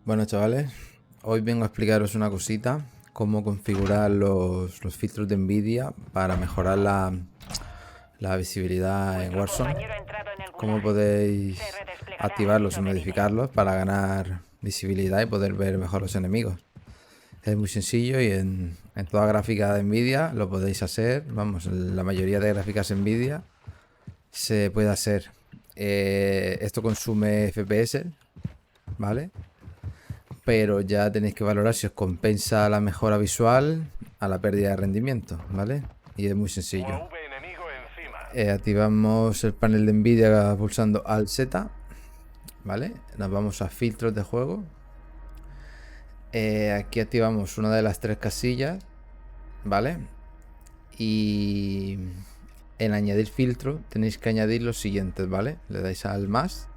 Bueno, chavales, hoy vengo a explicaros una cosita, cómo configurar los filtros de Nvidia para mejorar la visibilidad en Warzone, cómo podéis activarlos y modificarlos para ganar visibilidad y poder ver mejor los enemigos. Es muy sencillo y en toda gráfica de Nvidia lo podéis hacer, vamos, en la mayoría de gráficas Nvidia se puede hacer. Esto consume FPS, ¿vale? Pero ya tenéis que valorar si os compensa la mejora visual a la pérdida de rendimiento, ¿vale? Y es muy sencillo. Activamos el panel de Nvidia pulsando Alt Z, ¿vale? Nos vamos a filtros de juego. Aquí activamos una de las tres casillas, ¿vale? Y en añadir filtro tenéis que añadir los siguientes, ¿vale? Le dais al más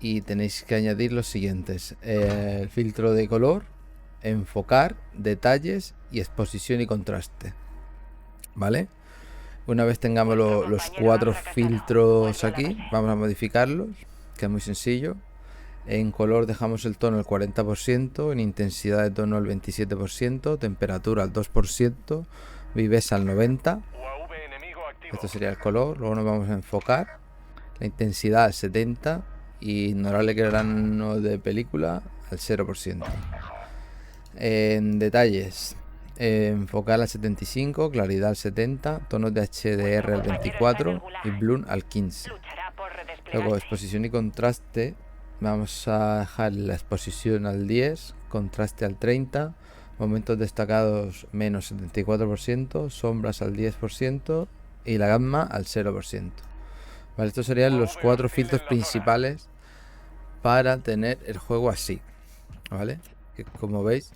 y tenéis que añadir los siguientes: el filtro de color, enfocar, detalles y exposición y contraste, ¿vale? Una vez tengamos los cuatro filtros aquí, vamos a modificarlos, que es muy sencillo. En color dejamos el tono al 40%, en intensidad de tono al 27%, temperatura al 2%, viveza al 90%. Esto sería el color. Luego nos vamos a enfocar, la intensidad al 70% y ignorar el grano de película al 0%. En detalles, enfocar al 75%, claridad al 70%, tonos de HDR al 24% y bloom al 15%. Luego exposición y contraste, vamos a dejar la exposición al 10%, contraste al 30%, momentos destacados menos 74%, sombras al 10% y la gamma al 0%. Vale, estos serían los cuatro filtros principales para tener el juego así, ¿vale? Que como veis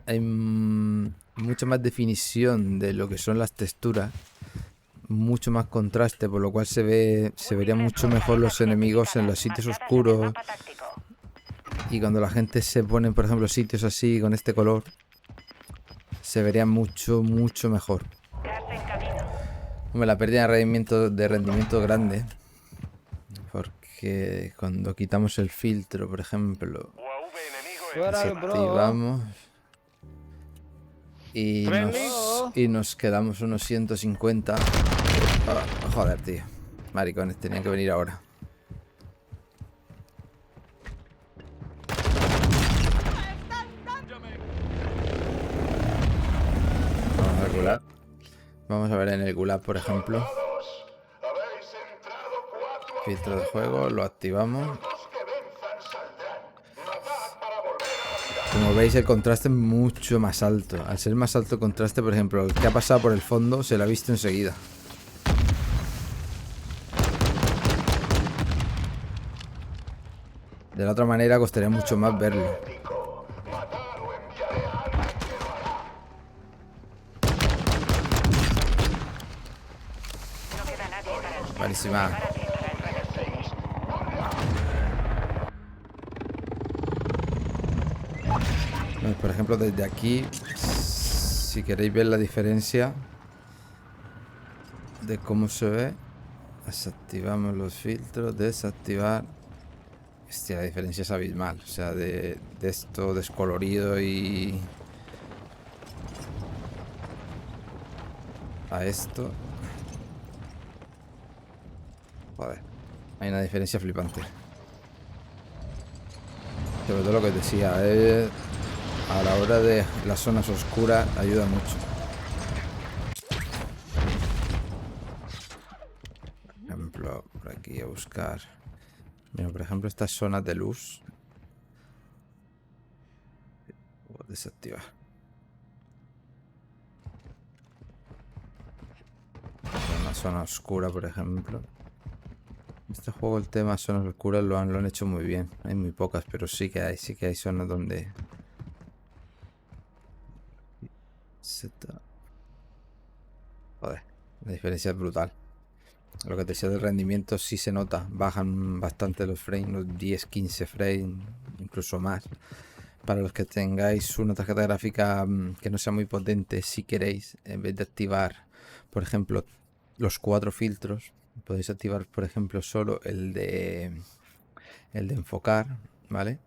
hay mucha más definición de lo que son las texturas, mucho más contraste, por lo cual se verían mucho mejor los enemigos en los sitios oscuros. Y cuando la gente se pone, por ejemplo, sitios así con este color, se vería mucho mejor. Hombre, la pérdida de rendimiento grande, porque cuando quitamos el filtro, por ejemplo, desactivamos y nos quedamos unos 150. Oh, joder, tío. Maricones, tenían que venir ahora. Vamos al gulag. Vamos a ver en el gulag, por ejemplo. Filtro de juego, lo activamos. Como veis, el contraste es mucho más alto. Al ser más alto el contraste, por ejemplo, el que ha pasado por el fondo se lo ha visto enseguida. De la otra manera costaría mucho más verlo. Buenísima. Por ejemplo, desde aquí, si queréis ver la diferencia de cómo se ve, desactivamos los filtros, desactivar. Hostia, la diferencia es abismal. O sea, de esto descolorido y a esto. Joder, hay una diferencia flipante. Sobre todo lo que decía, a la hora de las zonas oscuras ayuda mucho. Por ejemplo, por aquí a buscar. Mira, por ejemplo, estas zonas de luz. Voy a desactivar. Una zona oscura, por ejemplo. Este juego, el tema zonas oscuras lo han hecho muy bien. Hay muy pocas, pero sí que hay zonas donde joder, la diferencia es brutal. Lo que te decía del rendimiento sí se nota. Bajan bastante los frames, los 10-15 frames, incluso más. Para los que tengáis una tarjeta gráfica que no sea muy potente, si queréis, en vez de activar, por ejemplo, los cuatro filtros, podéis activar, por ejemplo, solo el de enfocar, ¿vale?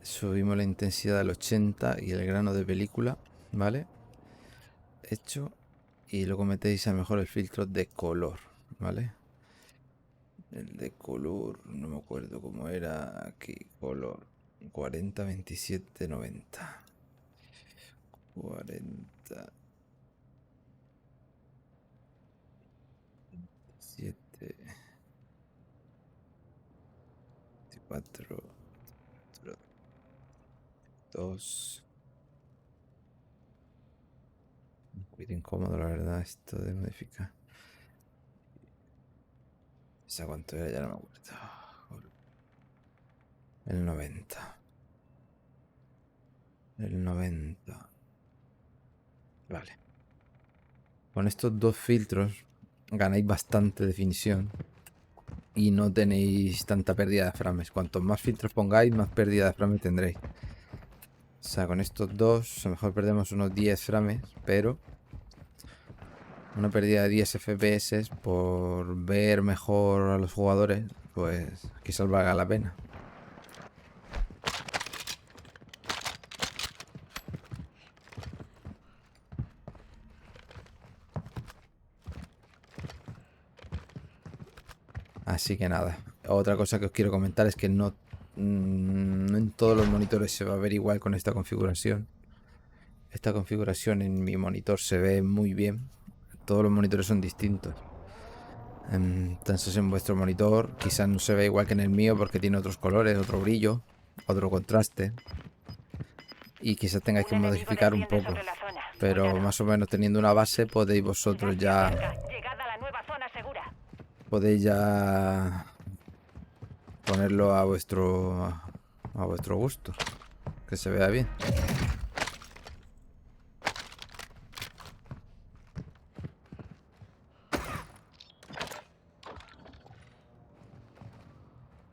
Subimos la intensidad al 80 y el grano de película, ¿vale? Hecho. Y luego metéis a mejor el filtro de color, ¿vale? El de color, no me acuerdo cómo era aquí, color 40, 27, 90. 40, 7, 24, 2. Un poquito incómodo, la verdad, esto de modificar. ¿Esa cuánto era? Ya no me acuerdo. El 90. El 90. Vale. Con estos dos filtros ganáis bastante definición y no tenéis tanta pérdida de frames. Cuantos más filtros pongáis, más pérdida de frames tendréis. O sea, con estos dos, a lo mejor perdemos unos 10 frames, pero una pérdida de 10 FPS por ver mejor a los jugadores, pues quizás valga la pena. Así que nada. Otra cosa que os quiero comentar es que no en todos los monitores se va a ver igual con esta configuración. Esta configuración en mi monitor se ve muy bien. Todos los monitores son distintos. Entonces en vuestro monitor quizás no se ve igual que en el mío porque tiene otros colores, otro brillo, otro contraste. Y quizás tengáis que modificar un poco. Pero más o menos teniendo una base podéis vosotros ya... Podéis ya ponerlo a vuestro gusto. Que se vea bien.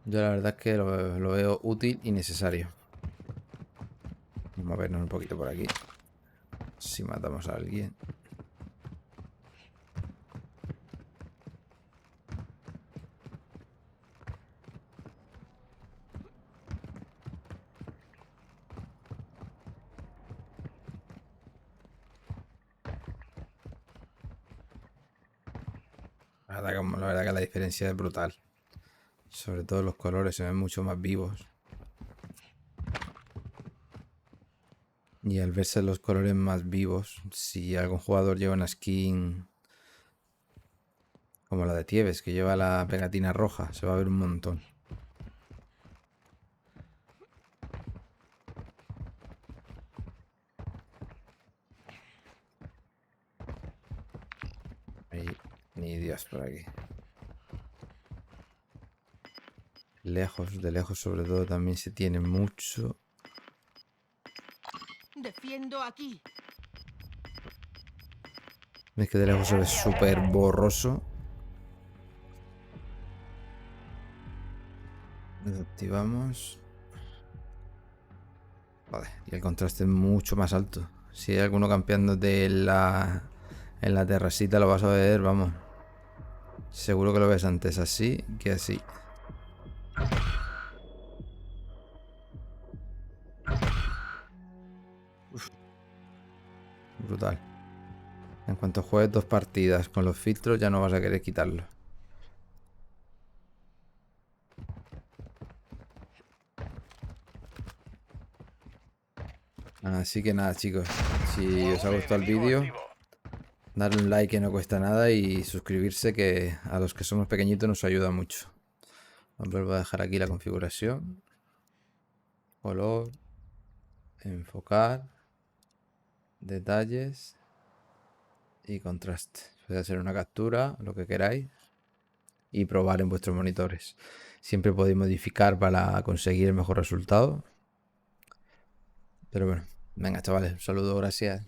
Yo la verdad es que lo veo útil y necesario. Vamos a vernos un poquito por aquí. Si matamos a alguien. La verdad que la diferencia es brutal. Sobre todo los colores se ven mucho más vivos. Y al verse los colores más vivos, si algún jugador lleva una skin como la de Tieves, que lleva la pegatina roja, se va a ver un montón. Ahí, ni Dios por aquí. Lejos, de lejos sobre todo también se tiene mucho. Defiendo aquí. Es que de lejos se ve súper borroso. Desactivamos. Vale, y el contraste es mucho más alto. Si hay alguno campeando en la terracita lo vas a ver, vamos. Seguro que lo ves antes así que así. Uf. Brutal. En cuanto juegues 2 partidas con los filtros ya no vas a querer quitarlo. Así que nada, chicos, si os ha gustado el vídeo, darle un like que no cuesta nada y suscribirse, que a los que somos pequeñitos nos ayuda mucho. Os vuelvo a dejar aquí la configuración. Color, enfocar, detalles y contraste. Podéis hacer una captura, lo que queráis, y probar en vuestros monitores. Siempre podéis modificar para conseguir el mejor resultado. Pero bueno, venga chavales, un saludo, gracias.